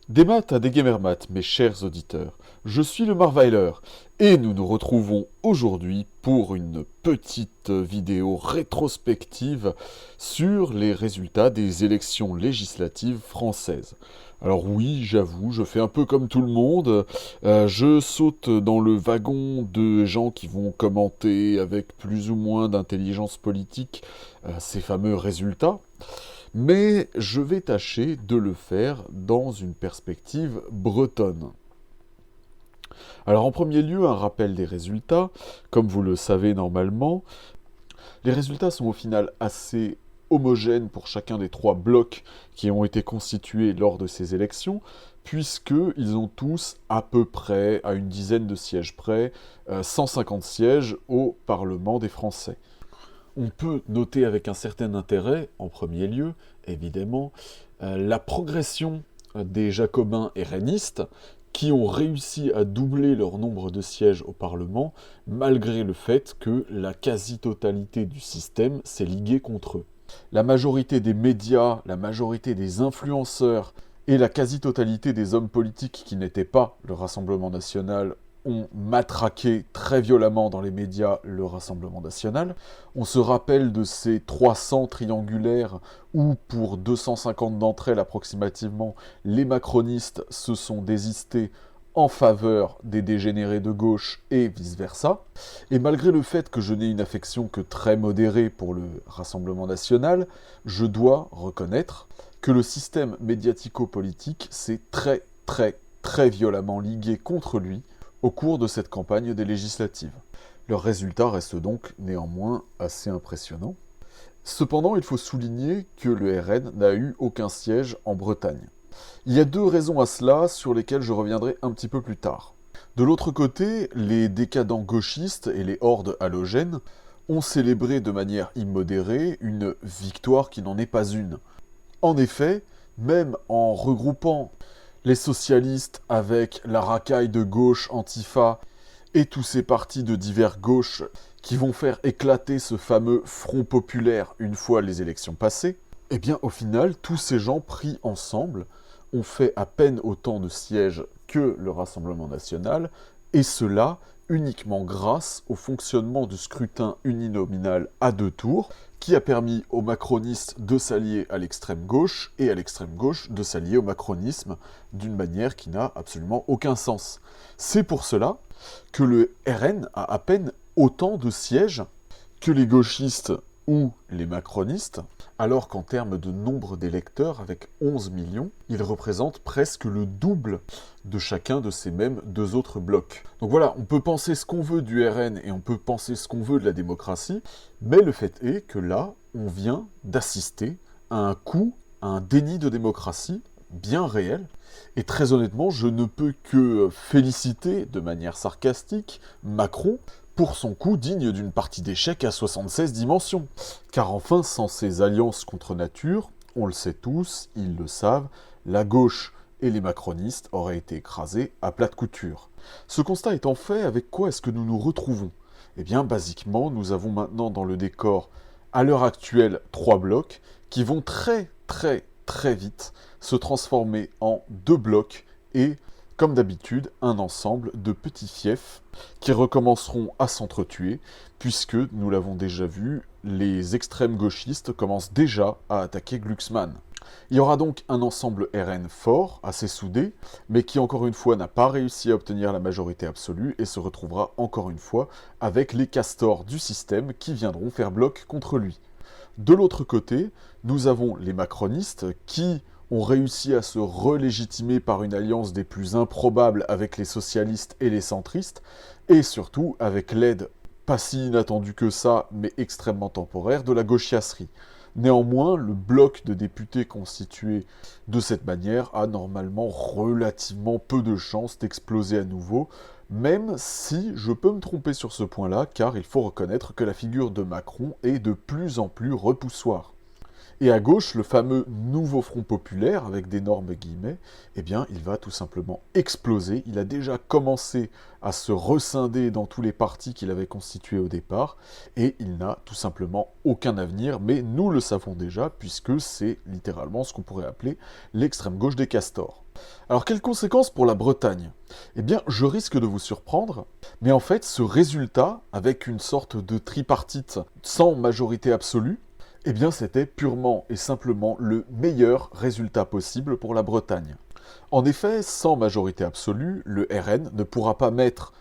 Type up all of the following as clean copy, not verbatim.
Des maths à des gamermaths, mes chers auditeurs, je suis le Marveiler, et nous nous retrouvons aujourd'hui pour une petite vidéo rétrospective sur les résultats des élections législatives françaises. Alors oui, j'avoue, je fais un peu comme tout le monde, je saute dans le wagon de gens qui vont commenter avec plus ou moins d'intelligence politique ces fameux résultats. Mais je vais tâcher de le faire dans une perspective bretonne. Alors en premier lieu, un rappel des résultats. Comme vous le savez normalement, les résultats sont au final assez homogènes pour chacun des trois blocs qui ont été constitués lors de ces élections, puisqu'ils ont tous à peu près, à une dizaine de sièges près, 150 sièges au Parlement des Français. On peut noter avec un certain intérêt, en premier lieu, évidemment, la progression des jacobins RNistes qui ont réussi à doubler leur nombre de sièges au Parlement, malgré le fait que la quasi-totalité du système s'est liguée contre eux. La majorité des médias, la majorité des influenceurs et la quasi-totalité des hommes politiques qui n'étaient pas le Rassemblement national ont matraqué très violemment dans les médias le Rassemblement national. On se rappelle de ces 300 triangulaires où, pour 250 d'entre elles approximativement, les macronistes se sont désistés en faveur des dégénérés de gauche et vice-versa. Et malgré le fait que je n'ai une affection que très modérée pour le Rassemblement national, je dois reconnaître que le système médiatico-politique s'est très violemment ligué contre lui au cours de cette campagne des législatives. Leurs résultats restent donc néanmoins assez impressionnants. Cependant, il faut souligner que le RN n'a eu aucun siège en Bretagne. Il y a deux raisons à cela sur lesquelles je reviendrai un petit peu plus tard. De l'autre côté, les décadents gauchistes et les hordes halogènes ont célébré de manière immodérée une victoire qui n'en est pas une. En effet, même en regroupant les socialistes avec la racaille de gauche Antifa et tous ces partis de divers gauches qui vont faire éclater ce fameux Front populaire une fois les élections passées, eh bien au final, tous ces gens pris ensemble ont fait à peine autant de sièges que le Rassemblement national, et cela uniquement grâce au fonctionnement du scrutin uninominal à deux tours, qui a permis aux macronistes de s'allier à l'extrême gauche, et à l'extrême gauche de s'allier au macronisme d'une manière qui n'a absolument aucun sens. C'est pour cela que le RN a à peine autant de sièges que les gauchistes ou les macronistes, alors qu'en termes de nombre d'électeurs, avec 11 millions, ils représentent presque le double de chacun de ces mêmes deux autres blocs. Donc voilà, on peut penser ce qu'on veut du RN et on peut penser ce qu'on veut de la démocratie, mais le fait est que là, on vient d'assister à un coup, à un déni de démocratie bien réel, et très honnêtement, je ne peux que féliciter de manière sarcastique Macron pour son coup digne d'une partie d'échecs à 76 dimensions. Car enfin, sans ces alliances contre nature, on le sait tous, ils le savent, la gauche et les macronistes auraient été écrasés à plat de couture. Ce constat étant fait, avec quoi est-ce que nous nous retrouvons? Eh bien, basiquement, nous avons maintenant dans le décor, à l'heure actuelle, 3 blocs qui vont très vite se transformer en 2 blocs et, comme d'habitude, un ensemble de petits fiefs qui recommenceront à s'entretuer, puisque, nous l'avons déjà vu, les extrêmes gauchistes commencent déjà à attaquer Glucksmann. Il y aura donc un ensemble RN fort, assez soudé, mais qui encore une fois n'a pas réussi à obtenir la majorité absolue et se retrouvera encore une fois avec les castors du système qui viendront faire bloc contre lui. De l'autre côté, nous avons les macronistes qui ont réussi à se relégitimer par une alliance des plus improbables avec les socialistes et les centristes, et surtout avec l'aide pas si inattendue que ça, mais extrêmement temporaire, de la gauchiasserie. Néanmoins, le bloc de députés constitué de cette manière a normalement relativement peu de chances d'exploser à nouveau, même si je peux me tromper sur ce point-là, car il faut reconnaître que la figure de Macron est de plus en plus repoussoire. Et à gauche, le fameux nouveau Front populaire, avec d'énormes guillemets, eh bien, il va tout simplement exploser. Il a déjà commencé à se rescinder dans tous les partis qu'il avait constitués au départ, et il n'a tout simplement aucun avenir, mais nous le savons déjà, puisque c'est littéralement ce qu'on pourrait appeler l'extrême gauche des castors. Alors, quelles conséquences pour la Bretagne? Eh bien, je risque de vous surprendre, mais en fait, ce résultat, avec une sorte de tripartite sans majorité absolue, eh bien, c'était purement et simplement le meilleur résultat possible pour la Bretagne. En effet, sans majorité absolue, le RN ne pourra pas mettre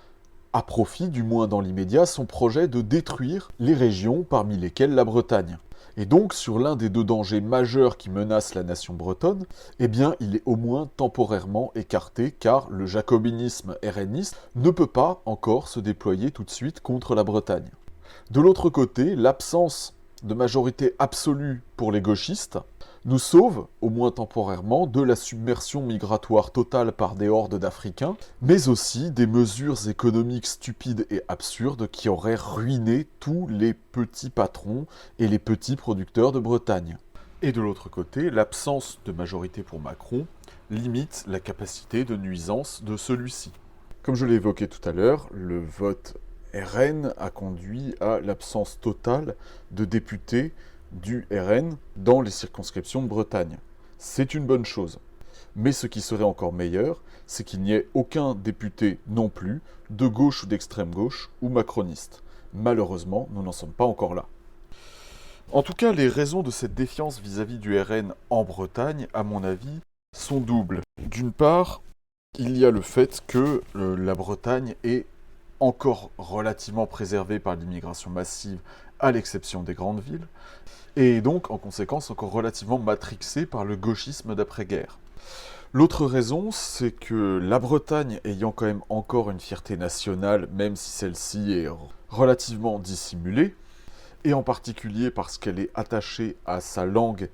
à profit, du moins dans l'immédiat, son projet de détruire les régions parmi lesquelles la Bretagne. Et donc, sur l'un des deux dangers majeurs qui menacent la nation bretonne, eh bien, il est au moins temporairement écarté, car le jacobinisme RNiste ne peut pas encore se déployer tout de suite contre la Bretagne. De l'autre côté, l'absence de majorité absolue pour les gauchistes nous sauve, au moins temporairement, de la submersion migratoire totale par des hordes d'Africains, mais aussi des mesures économiques stupides et absurdes qui auraient ruiné tous les petits patrons et les petits producteurs de Bretagne. Et de l'autre côté, l'absence de majorité pour Macron limite la capacité de nuisance de celui-ci. Comme je l'ai évoqué tout à l'heure, le vote RN a conduit à l'absence totale de députés du RN dans les circonscriptions de Bretagne. C'est une bonne chose. Mais ce qui serait encore meilleur, c'est qu'il n'y ait aucun député non plus, de gauche ou d'extrême gauche, ou macroniste. Malheureusement, nous n'en sommes pas encore là. En tout cas, les raisons de cette défiance vis-à-vis du RN en Bretagne, à mon avis, sont doubles. D'une part, il y a le fait que la Bretagne est encore relativement préservée par l'immigration massive, à l'exception des grandes villes, et donc, en conséquence, encore relativement matrixée par le gauchisme d'après-guerre. L'autre raison, c'est que la Bretagne, ayant quand même encore une fierté nationale, même si celle-ci est relativement dissimulée, et en particulier parce qu'elle est attachée à sa langue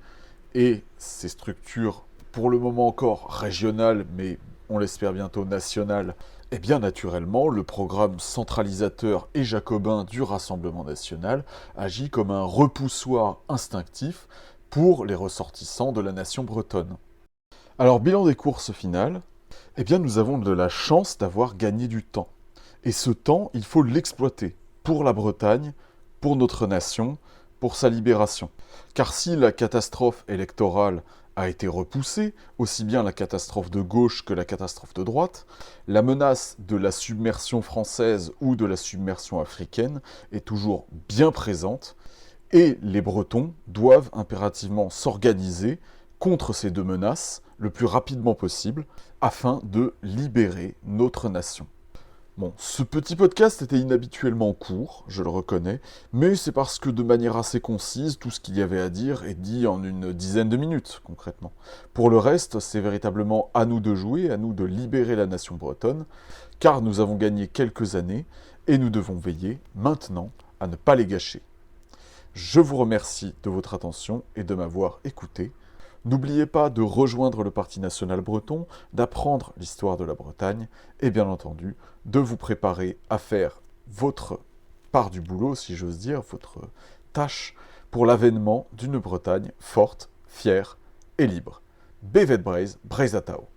et ses structures, pour le moment encore régionales, mais on l'espère bientôt nationales, eh bien naturellement, le programme centralisateur et jacobin du Rassemblement national agit comme un repoussoir instinctif pour les ressortissants de la nation bretonne. Alors, bilan des courses finales, eh bien nous avons de la chance d'avoir gagné du temps. Et ce temps, il faut l'exploiter pour la Bretagne, pour notre nation, pour sa libération. Car si la catastrophe électorale a été repoussée, aussi bien la catastrophe de gauche que la catastrophe de droite, la menace de la submersion française ou de la submersion africaine est toujours bien présente, et les Bretons doivent impérativement s'organiser contre ces deux menaces le plus rapidement possible, afin de libérer notre nation. Bon, ce petit podcast était inhabituellement court, je le reconnais, mais c'est parce que de manière assez concise, tout ce qu'il y avait à dire est dit en une dizaine de minutes, concrètement. Pour le reste, c'est véritablement à nous de jouer, à nous de libérer la nation bretonne, car nous avons gagné quelques années, et nous devons veiller, maintenant, à ne pas les gâcher. Je vous remercie de votre attention et de m'avoir écouté. N'oubliez pas de rejoindre le Parti national breton, d'apprendre l'histoire de la Bretagne et bien entendu de vous préparer à faire votre part du boulot, si j'ose dire, votre tâche pour l'avènement d'une Bretagne forte, fière et libre. Bevet Breiz, Breizatao.